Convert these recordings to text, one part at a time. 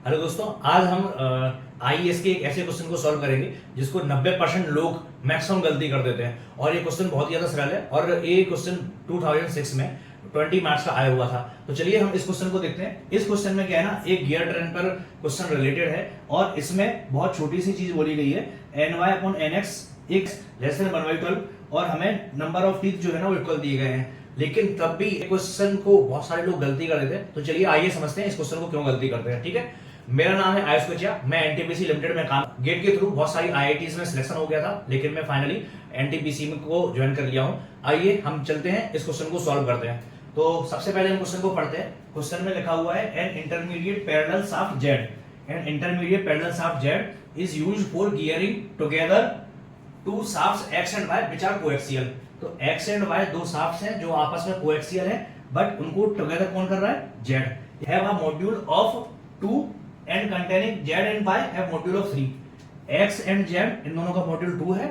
Hello दोस्तों, आज हम आईएएस के एक ऐसे क्वेश्चन को सॉल्व करेंगे जिसको 90% लोग मैक्सिमम गलती कर देते हैं। और ये क्वेश्चन बहुत ज्यादा सरल है और ये क्वेश्चन 2006 में 20 मार्क्स का आया हुआ था। तो चलिए हम इस क्वेश्चन को देखते हैं। इस क्वेश्चन में क्या है ना, एक गियर ट्रेन पर क्वेश्चन रिलेटेड है और इसमें बहुत छोटी सी चीज बोली गई है, ny/nx x लेस देन 1/12 और हमें नंबर ऑफ टीथ जो है ना वो इक्वल दिए गए हैं। लेकिन तब भी क्वेश्चन को बहुत सारे लोग गलती कर देते हैं। तो चलिए आइए समझते हैं इस क्वेश्चन को क्यों गलती करते हैं। ठीक है, मेरा नाम है आयुष कोचिया, मैं एनटीपीसी लिमिटेड में काम, गेट के थ्रू बहुत सारी आईआईटीज में सिलेक्शन हो गया था, लेकिन मैं फाइनली एनटीपीसी को ज्वाइन कर लिया हूं। आइए हम चलते हैं इस क्वेश्चन को सॉल्व करते हैं। तो सबसे पहले हम क्वेश्चन को पढ़ते हैं। क्वेश्चन में लिखा हुआ है an intermediate parallel shaft Z, an intermediate parallel shaft Z is used for gearing together two shafts X and Y which are coaxial. तो एक्स एंड वाई दो शाफ्ट्स हैं जो आपस में कोएक्सियल है, बट उनको टुगेदर कौन कर रहा है? Z. Have a module of 2 and containing Z and Y have module of 3। X and Z इन दोनों का मॉड्यूल 2 है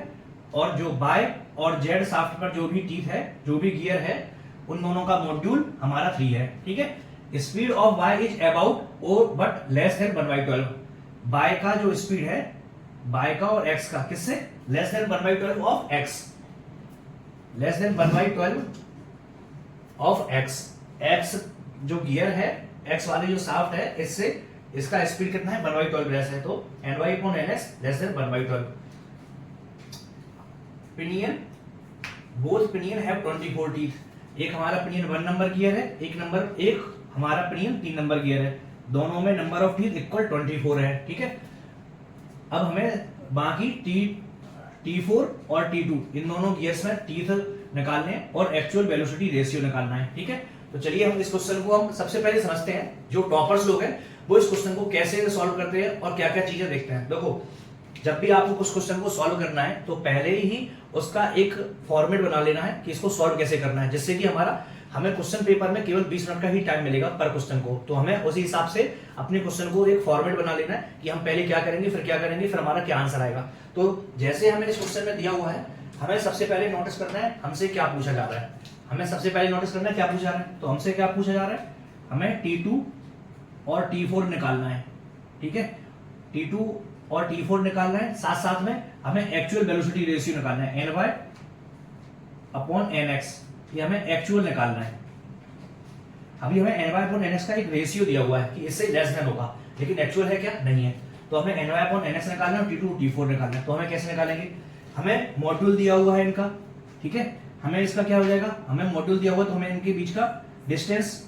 और जो वाई और जेड शाफ्ट पर जो भी टीथ है, जो भी गियर है, उन दोनों का मॉड्यूल हमारा 3 है। ठीक है, speed of Y is about और बट लेस देन 1/12। वाई का जो स्पीड है, वाई का और एक्स का, किससे? Less than 1/12 of x, less than 1/12 of x. X जो गियर है, एक्स वाली जो शाफ्ट है, इससे इसका स्पीड कितना है? 1/12 लेस है, तो ny/nx less than 1/12। Pinion, both pinion have 24 teeth. एक हमारा पिनियन 1 नंबर गियर है, एक हमारा पिनियन 3 नंबर गियर है, दोनों में नंबर ऑफ टीथ इक्वल 24 है। ठीक है, अब हमें बाकी T4 और T2 इन दोनों गियर्स में टीथ निकालने हैं और एक्चुअल वेलोसिटी रेशियो निकालना है। ठीक है, तो चलिए हम इस क्वेश्चन को हम सबसे पहले समझते हैं। जो टॉपर्स लोग हैं वो इस क्वेश्चन को कैसे सॉल्व करते हैं और क्या क्या चीजें देखते हैं। देखो, जब भी आपको उस क्वेश्चन को सॉल्व करना है तो पहले ही उसका एक फॉर्मेट बना लेना है कि इसको सॉल्व कैसे करना है, जिससे कि हमें क्वेश्चन पेपर में केवल 20 मिनट का ही टाइम मिलेगा पर क्वेश्चन को। तो हमें उसी हिसाब से अपने क्वेश्चन को एक फॉर्मेट बना लेना है कि हम पहले क्या करेंगे, फिर क्या करेंगे, फिर हमारा क्या आंसर आएगा। तो जैसे हमें इस क्वेश्चन में दिया हुआ है, हमें सबसे पहले नोटिस करना है हमसे क्या पूछा जा रहा है। हमें सबसे पहले नोटिस करना है क्या पूछा जा रहा है। तो हमसे क्या पूछा जा रहा है? हमें T2 और T4 निकालना है। ठीक है, T2 और T4 निकालना है, साथ साथ में हमें एक्चुअल वेलोसिटी रेशियो निकालना है, ny/nx। ये हमें एक्चुअल निकालना है। अभी हमें ny/nx का एक रेशियो दिया हुआ है कि इससे लेस देन होगा, लेकिन एक्चुअल है क्या? नहीं है। तो हमें ny/nx निकालना है और T2 T4 निकालना है। तो हमें कैसे निकालेंगे? हमें मॉड्यूल दिया हुआ है इनका। ठीक है, हमें इसका क्या हो जाएगा? हमें मॉड्यूल दिया हुआ, तो हमें इनके बीच का डिस्टेंस,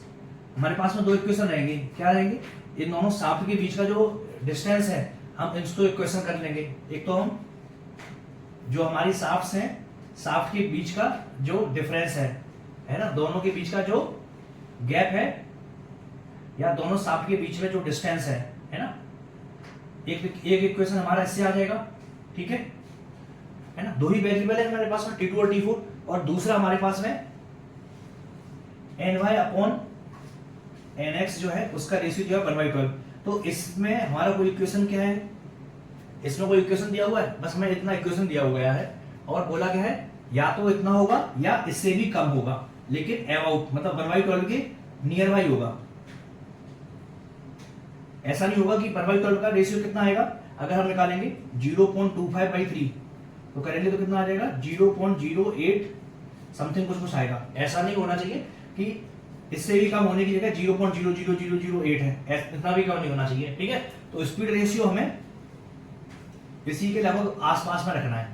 हमारे पास में दो इक्वेशन रहेंगे। क्या रहेंगे? इन दोनों शाफ्ट के बीच का जो डिस्टेंस है, हम इसको इक्वेशन कर लेंगे। एक तो हम जो हमारी शाफ्ट्स हैं, शाफ्ट के बीच का जो डिफरेंस है ना, दोनों के बीच का जो गैप है या दोनों शाफ्ट के बीच में जो डिस्टेंस है ना, एक इक्वेशन हमारा इससे आ जाएगा। ठीक है ना, दो ही वेरिएबल है हमारे पास में, T2 और T4, और दूसरा हमारे पास में ny/nx जो है उसका रेशियो जो है 1/12। तो इसमें हमारा कोई इक्वेशन क्या है? इसमें कोई इक्वेशन दिया हुआ है? बस हमें इतना इक्वेशन दिया हुआ है और बोला क्या है, या तो इतना होगा या इससे भी कम होगा, लेकिन अबाउट मतलब 1/12 के नियर बाई होगा। ऐसा नहीं होगा कि 1/12 का रेशियो कितना आएगा। अगर हम निकालेंगे 0.25/3 तो करेंगे तो कितना आ जाएगा? 0.08 समथिंग कुछ आएगा। ऐसा नहीं होना चाहिए कि इससे भी कम होने की जगह 0.00008 है, इतना भी कम नहीं होना चाहिए। ठीक है, तो स्पीड रेशियो हमें इसी के लगभग आसपास में रखना है।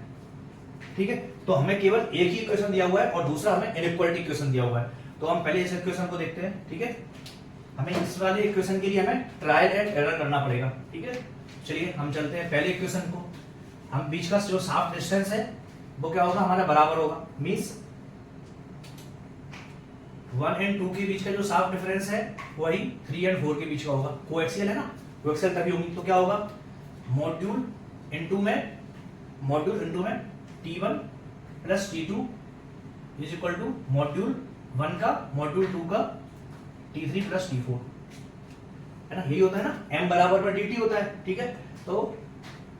ठीक है, तो हमें केवल एक ही इक्वेशन दिया हुआ है और दूसरा हमें इनइक्वालिटी इक्वेशन दिया हुआ है। तो हम पहले इस इक्वेशन को देखते हैं। ठीक है, हमें इस वाले इक्वेशन के लिए हमें ट्रायल एंड एरर करना पड़ेगा। ठीक है, चलिए हम चलते हैं पहले इक्वेशन को। हम बीच का जो शाफ्ट डिस्टेंस है वो क्या होगा? हमारा बराबर होगा, मींस 1 और 2 के बीच का जो शाफ्ट डिफरेंस है वही 3 और 4 के बीच का होगा। कोएक्सियल है ना, कोएक्सियल तभी होगी। तो क्या होगा? मॉड्यूल इनटू में T1 plus T2 is equal to module 1 का मॉड्यूल 2 का T3 प्लस T4, है ना। यही होता है ना, m बराबर पर dt होता है। ठीक है, तो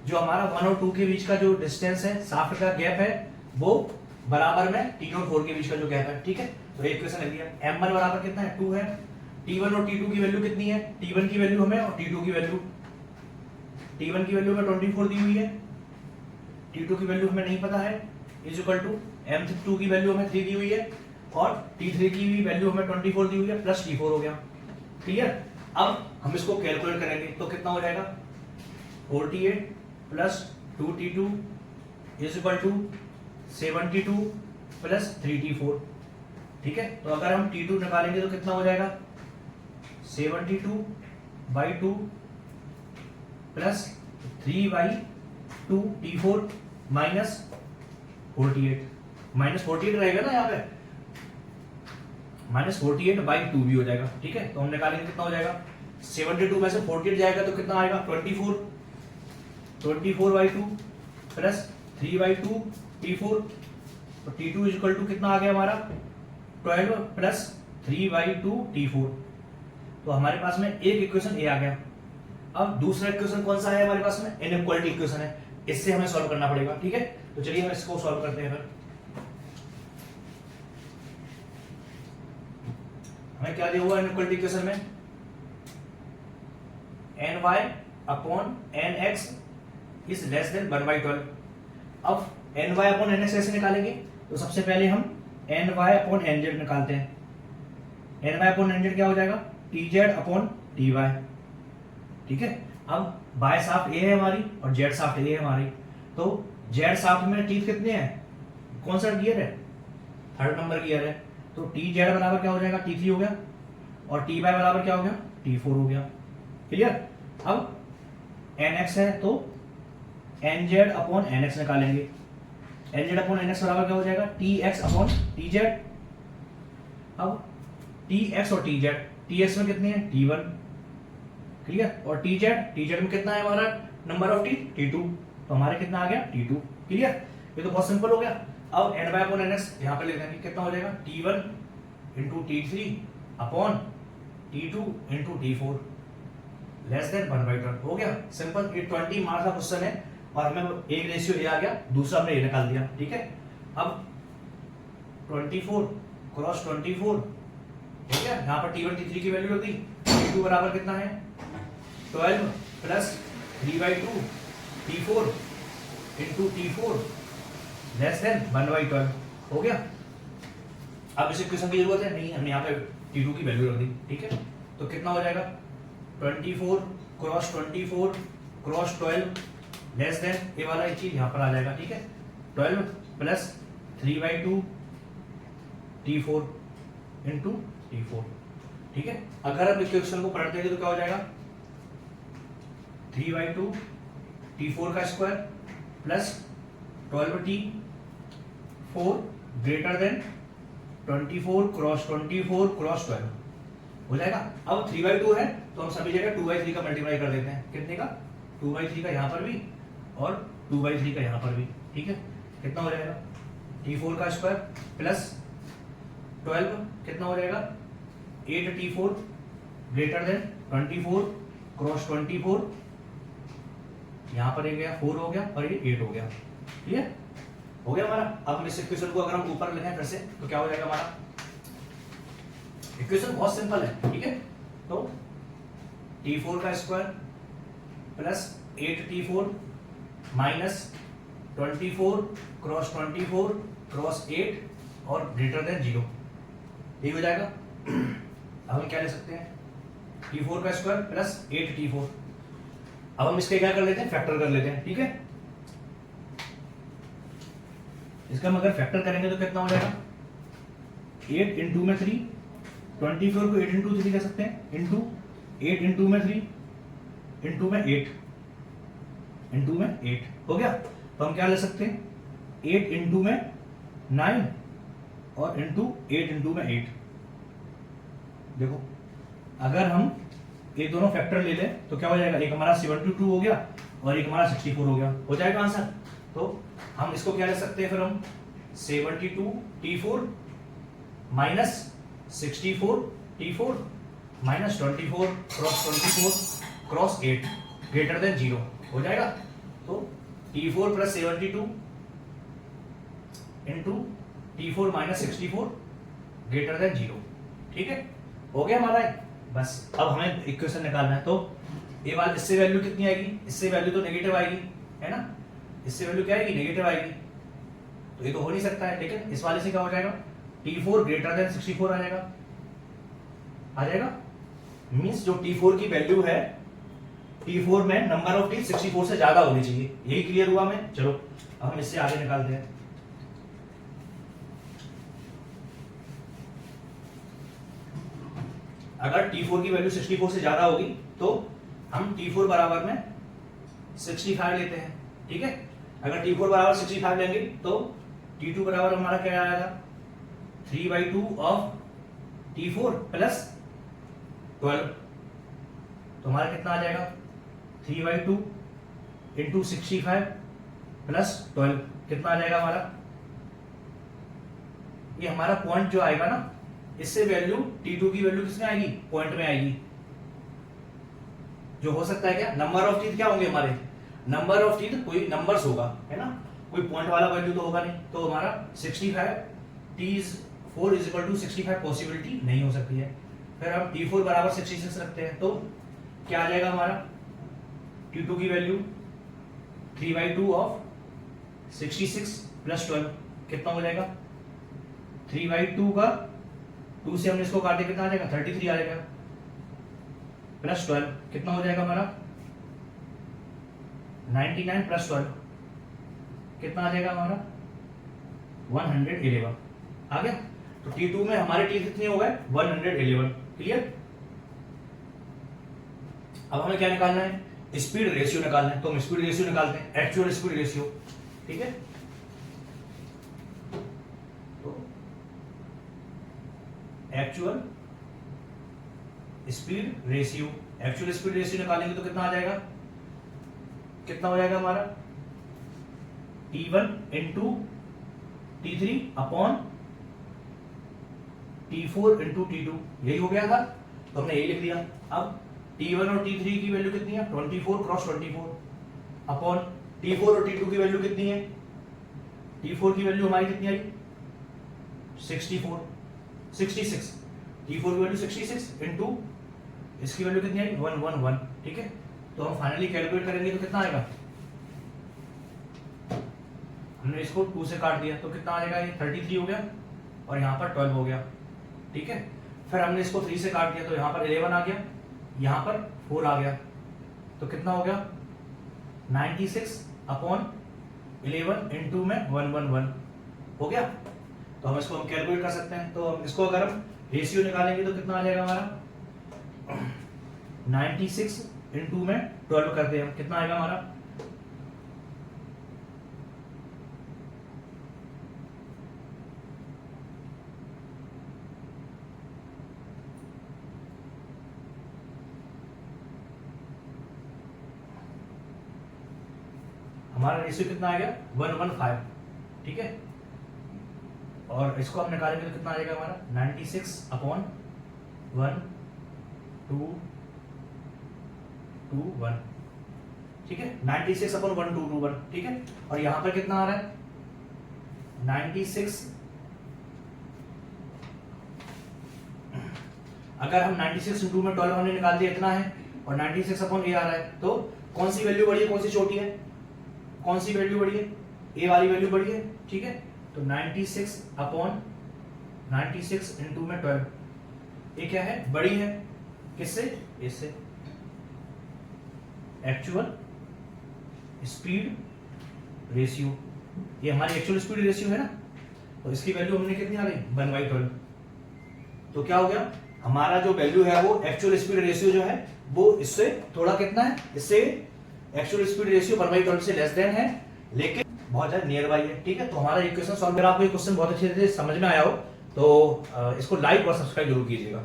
जो हमारा 1 और 2 के बीच का जो डिस्टेंस है, शाफ्ट का गैप है, वो बराबर में 3 और 4 के बीच का जो गैप है। ठीक है, तो एक क्वेश्चन लिख दिया। m1 बराबर कितना है? 2 है, T1 और T2 की वैल्यू कितनी है, T1 की वैल्यू हमें और T2 की वैल्यू, T1 की वैल्यू हमें 24 दी हुई है, T2 की वैल्यू हमें नहीं पता है, इज इक्वल टू M2 की वैल्यू हमें 3 दी हुई है और T3 की भी वैल्यू हमें 24 दी हुई है, प्लस T4 हो गया। क्लियर? अब हम इसको कैलकुलेट करेंगे तो कितना हो जाएगा, 48 plus 2T2 is equal to 72 plus 3T4। ठीक है, तो अगर हम T2 निकालेंगे तो कितना हो जाएगा, 72/2 प्लस 3/2 T4 माइनस 48 रहेगा ना यहाँ पे, -48/2 भी हो जाएगा। ठीक है, तो हम निकालेंगे कितना हो जाएगा, 72 में से 48 जाएगा तो कितना आएगा, 24/2 प्लस 3/2 T4, तो T2 इज इक्वल टू कितना आ गया हमारा, 12 प्लस 3/2 T4। तो हमारे पास में एक इक्वेशन ए आ गया। अब दूसरा इक्वेशन कौन सा है हमारे पास में, इनइक्वालिटी इक्वेशन है, इससे हमें सॉल्व करना पड़ेगा। ठीक है, तो चलिए हम इसको सॉल्व करते हैं। फिर हमें क्या दिया हुआ इनइक्वालिटी इक्वेशन में, ny/nx इज लेस देन 1/12। अब ny/nx कैसे निकालेंगे, तो सबसे पहले हम ny/nz निकालते हैं। ny/nz क्या हो जाएगा, tz/ty। ठीक है, अब बाय साफ्ट ए है हमारी और जेड साफ्ट ए है हमारी, तो जेड साफ्ट में टीथ कितने हैं, कौन सा गियर है, 3rd नंबर गियर है, तो टी जेड बराबर क्या हो जाएगा, T3 हो गया, और टी वाई बराबर क्या हो गया, T4 हो गया। क्लियर? अब nx है तो nz/nx निकालेंगे, nz/nx बराबर क्या हो जाएगा, tx/tz। अब tx और tx में कितने हैं, T1। क्लियर? और tz में कितना है हमारा नंबर ऑफ T2, तो हमारे कितना आ गया, T2। क्लियर? ये तो बहुत सिंपल हो गया। अब ny/nx यहाँ पे ले लेंगे, कितना हो जाएगा, T1 into T3/T2 into T4 less than 1/12। हो गया सिंपल। ये 20 मार्क्स का क्वेश्चन है और हमें एक रेशियो ए आ गया, दूसरा हमने ए निकाल दिया। ठीक है, अब 24 क्रॉस 24 हो गया, यहाँ पर T1 T3 की वैल्यू होगी, T2 बराबर कितना है, 12 plus 3/2 T4 into T4 less than 1/12। हो गया। अब इस इक्वेशन की जरूरत है नहीं, हमने यहाँ पे T2 की वैल्यू रख दी। ठीक है, तो कितना हो जाएगा, 24 क्रॉस 24 क्रॉस 12 लेस देन, ये वाला एक चीज यहाँ पर आ जाएगा। ठीक है, 12 प्लस 3/2 T4 इंटू T4। ठीक है, अगर हम इक्वेशन को पलट देंगे तो क्या हो जाएगा, 3/2 T4 का square plus 12T4 greater than 24 cross 24 cross 12 हो जाएगा। अब 3/2 है तो हम सभी जगह 2/3 का मल्टीप्लाई कर देते हैं, कितने का, 2/3 का यहाँ पर भी और 2/3 का यहाँ पर भी। ठीक है, कितना हो जाएगा, T4 का स्क्वायर प्लस 12 कितना हो जाएगा, 8T4 ग्रेटर देन 24 क्रॉस 24, यहाँ पर ये गया 4 हो गया और ये 8 हो गया। ठीक है, हो गया हमारा। अब हम इस इक्वेशन को अगर हम ऊपर लिखें फिर से तो क्या हो जाएगा हमारा, इक्वेशन बहुत सिंपल है। ठीक है, तो T4 का square plus 8T4 minus 24 cross 24 cross 8 और ग्रेटर देन 0, ये हो जाएगा। अब हम क्या ले सकते हैं, T4 का स्क्वायर प्लस 8T4। अब हम इसके क्या कर लेते हैं, फैक्टर कर लेते हैं। ठीक है, इसका हम अगर फैक्टर करेंगे तो कितना हो जाएगा, 8 इंटू में 3, 24 को 8 इंटू 3 कह सकते हैं, इंटू 8 इंटू में 3 इंटू में 8 इंटू में 8 हो गया। तो हम क्या ले सकते हैं, 8 इंटू में 9 और इंटू 8 इंटू में 8। देखो अगर हम ये दोनों फैक्टर ले लें तो क्या हो जाएगा, एक हमारा 72 हो गया और एक हमारा 64 हो जाएगा आंसर। तो हम इसको क्या ले सकते हैं, फिर हम 72T4 minus 64T4 minus 24 cross 8 greater than 0 हो जाएगा। तो T4 plus 72 into T4 minus 64 greater than 0। ठीक है, हो गया हमारा। बस अब हमें इक्वेशन निकालना है। तो ये बात, इससे वैल्यू कितनी आएगी, इससे वैल्यू तो नेगेटिव आएगी, है ना, इससे वैल्यू क्या आएगी, नेगेटिव आएगी, तो ये तो हो नहीं सकता है। लेकिन इस वाले से क्या हो जाएगा, T4 ग्रेटर देन 64 आ जाएगा, आ जाएगा। मींस जो T4 की वैल्यू है, T4 में नंबर ऑफ टीथ 64 से ज्यादा होनी चाहिए। यही क्लियर हुआ हमें। चलो अब हम इससे आगे निकालते हैं। अगर T4 की वैल्यू 64 से ज्यादा होगी तो हम T4 बराबर में 65 लेते हैं, ठीक है। अगर T4 बराबर 65 लेंगे तो T2 बराबर हमारा क्या आएगा, 3/2 ऑफ T4 प्लस 12, तो हमारा कितना आ जाएगा, 3/2 इंटू 65 प्लस 12, कितना आ जाएगा हमारा, ये हमारा पॉइंट जो आएगा ना, इससे वैल्यू T2 की वैल्यू किसमें आएगी, पॉइंट में आएगी। जो हो सकता है क्या, नंबर ऑफ टीथ क्या होंगे हमारे, नंबर ऑफ टीथ कोई नंबर्स होगा, है ना, कोई पॉइंट वाला वैल्यू तो होगा नहीं। तो हमारा 65 T4 is equal to 65 possibility नहीं हो सकती है। फिर हम T4 बराबर 66 रखते हैं, तो क्या आ जाएगा हमारा, T2 की वैल्यू 3/2 ऑफ 66 प्लस 12, कितना हो जाएगा, 3/2 का 2 से हमने इसको काटे, कितना आ जाएगा, 33 आ जाएगा, प्लस 12, कितना हो जाएगा हमारा, 99 प्लस 12, कितना आ जाएगा हमारा, 111 आ गया। तो T2 में हमारे टीथ कितने हो गए, 111। क्लियर। अब हमें क्या निकालना है, स्पीड रेशियो निकालना है। तो हम स्पीड रेशियो निकालते हैं, एक्चुअल स्पीड रेशियो, ठीक है। तो actual speed ratio, actual speed ratio निकालेंगे तो कितना आ जाएगा, कितना हो जाएगा हमारा, T1 into T3 upon T4 into T2, यही हो गया था, तो हमने यही लिख दिया। अब T1 और T3 की वैल्यू कितनी है, 24 क्रॉस 24 अपॉन T4 और T2 की वैल्यू कितनी है, T4 की वैल्यू हमारी कितनी आई, 66, T4 की वैल्यू 66 इंटू इसकी वैल्यू कितनी आई, 111, ठीक है। तो हम फाइनली कैलकुलेट करेंगे तो कितना आएगा, हमने इसको 2 से काट दिया तो कितना आ जाएगा, ये 33 हो गया और यहाँ पर 12 हो गया, ठीक है। फिर हमने इसको 3 से काट दिया तो यहाँ पर 11 आ गया, यहाँ पर 4 आ गया, तो कितना हो गया, 96 अपॉन 11 इंटू में 111 हो गया। तो हम इसको हम कैलकुलेट कर सकते हैं। तो हम इसको अगर हम रेशियो निकालेंगे तो कितना आ जाएगा हमारा, 96 इंटू में 12 करते हैं हम, कितना आएगा हमारा, हमारा रेशियो कितना आएगा, 115, ठीक है। और इसको हम निकालेंगे तो कितना आ जाएगा हमारा, 96 अपॉन 1 2 2 1, ठीक है, 96 अपॉन 1 2 2 1, ठीक है। और यहां पर कितना आ रहा है, 96, अगर हम 96 इंटू में 12 हमने निकाल दिया, इतना है, और 96 अपॉन ए आ रहा है, तो कौन सी वैल्यू बड़ी है, कौन सी छोटी है, कौन सी वैल्यू बड़ी है, ए वाली वैल्यू बड़ी है, ठीक है। तो 96 अपॉन 96 इंटू में 12, ये क्या है, बड़ी है, किससे, इससे, एक्चुअल स्पीड रेशियो, ये हमारी एक्चुअल स्पीड रेशियो है ना। तो इसकी वैल्यू हमने कितनी आ गई, 1/12। तो क्या हो गया, हमारा जो वैल्यू है वो एक्चुअल स्पीड रेशियो जो है वो इससे थोड़ा कितना है, इससे एक्चुअल स्पीड रेशियो 1/12 से लेस देन है, लेकिन बहुत ज्यादा नियर बाई है, ठीक है। तो हमारा ये क्वेश्चन सॉल्व, अगर आपको ये क्वेश्चन बहुत अच्छे से समझ में आया हो तो इसको लाइक और सब्सक्राइब जरूर कीजिएगा।